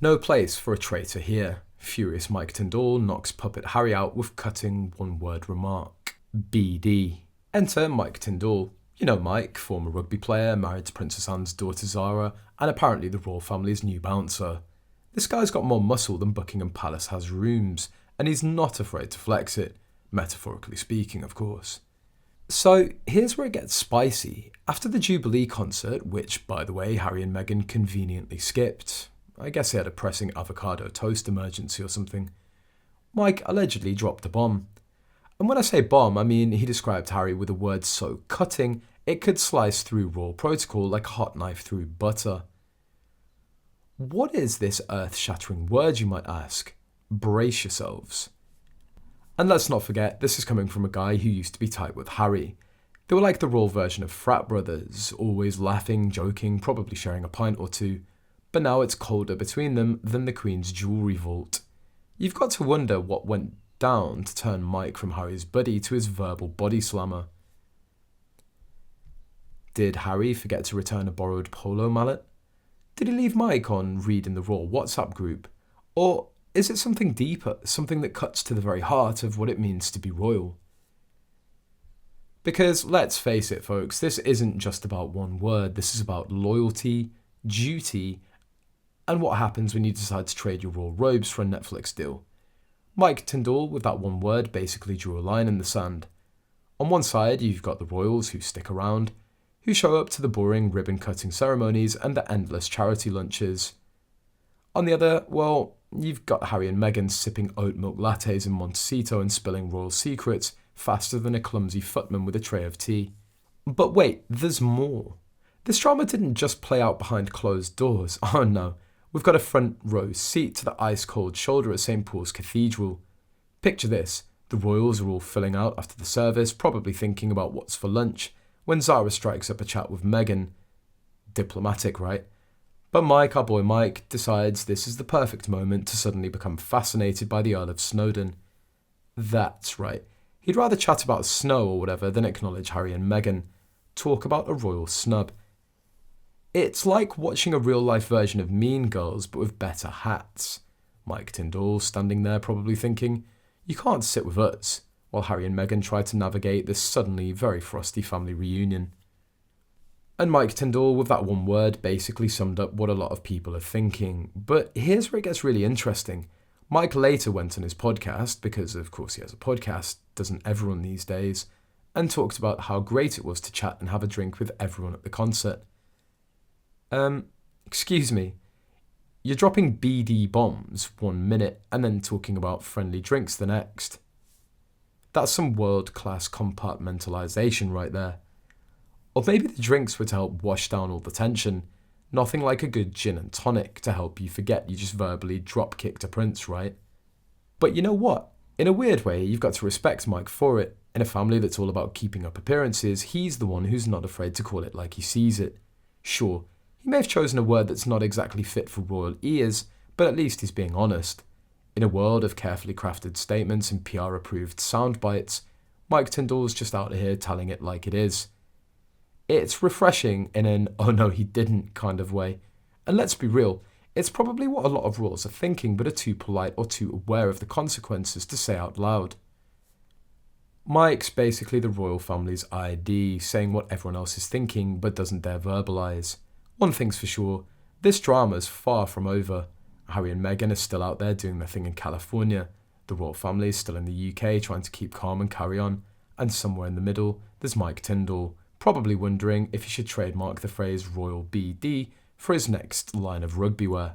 No place for a traitor here. Furious Mike Tindall knocks puppet Harry out with cutting one-word remark. BD. Enter Mike Tindall. You know Mike, former rugby player, married to Princess Anne's daughter Zara, and apparently the royal family's new bouncer. This guy's got more muscle than Buckingham Palace has rooms, and he's not afraid to flex it, metaphorically speaking, of course. So here's where it gets spicy. After the Jubilee concert, which, by the way, Harry and Meghan conveniently skipped, I guess he had a pressing avocado toast emergency or something, Mike allegedly dropped a bomb. And when I say bomb, I mean he described Harry with a word so cutting it could slice through royal protocol like a hot knife through butter. What is this earth-shattering word, you might ask? Brace yourselves. And let's not forget, this is coming from a guy who used to be tight with Harry. They were like the royal version of frat brothers, always laughing, joking, probably sharing a pint or two. But now it's colder between them than the Queen's jewellery vault. You've got to wonder what went down to turn Mike from Harry's buddy to his verbal body slammer. Did Harry forget to return a borrowed polo mallet? Did he leave Mike on read in the royal WhatsApp group? Or is it something deeper, something that cuts to the very heart of what it means to be royal? Because let's face it, folks, this isn't just about one word. This is about loyalty, duty, and what happens when you decide to trade your royal robes for a Netflix deal. Mike Tindall, with that one word, basically drew a line in the sand. On one side, you've got the royals who stick around, who show up to the boring ribbon-cutting ceremonies and the endless charity lunches. On the other, well, you've got Harry and Meghan sipping oat milk lattes in Montecito and spilling royal secrets faster than a clumsy footman with a tray of tea. But wait, there's more. This drama didn't just play out behind closed doors. Oh no. We've got a front row seat to the ice-cold shoulder at St. Paul's Cathedral. Picture this, the royals are all filling out after the service, probably thinking about what's for lunch, when Zara strikes up a chat with Meghan. Diplomatic, right? But Mike, our boy Mike, decides this is the perfect moment to suddenly become fascinated by the Earl of Snowdon. That's right, he'd rather chat about snow or whatever than acknowledge Harry and Meghan. Talk about a royal snub. It's like watching a real-life version of Mean Girls, but with better hats. Mike Tindall standing there probably thinking, you can't sit with us, while Harry and Meghan try to navigate this suddenly very frosty family reunion. And Mike Tindall, with that one word, basically summed up what a lot of people are thinking. But here's where it gets really interesting. Mike later went on his podcast, because of course he has a podcast, doesn't everyone these days, and talked about how great it was to chat and have a drink with everyone at the concert. Excuse me, you're dropping BD bombs 1 minute and then talking about friendly drinks the next. That's some world-class compartmentalization right there. Or maybe the drinks were to help wash down all the tension. Nothing like a good gin and tonic to help you forget you just verbally drop-kicked a prince, right? But you know what? In a weird way, you've got to respect Mike for it. In a family that's all about keeping up appearances, he's the one who's not afraid to call it like he sees it. Sure, he may have chosen a word that's not exactly fit for royal ears, but at least he's being honest. In a world of carefully crafted statements and PR-approved sound bites, Mike Tindall's just out here telling it like it is. It's refreshing in an oh no he didn't kind of way. And let's be real, it's probably what a lot of royals are thinking but are too polite or too aware of the consequences to say out loud. Mike's basically the royal family's ID, saying what everyone else is thinking but doesn't dare verbalise. One thing's for sure, this drama's far from over. Harry and Meghan are still out there doing their thing in California. The royal family is still in the UK trying to keep calm and carry on. And somewhere in the middle, there's Mike Tindall, probably wondering if he should trademark the phrase Royal BD for his next line of rugby wear.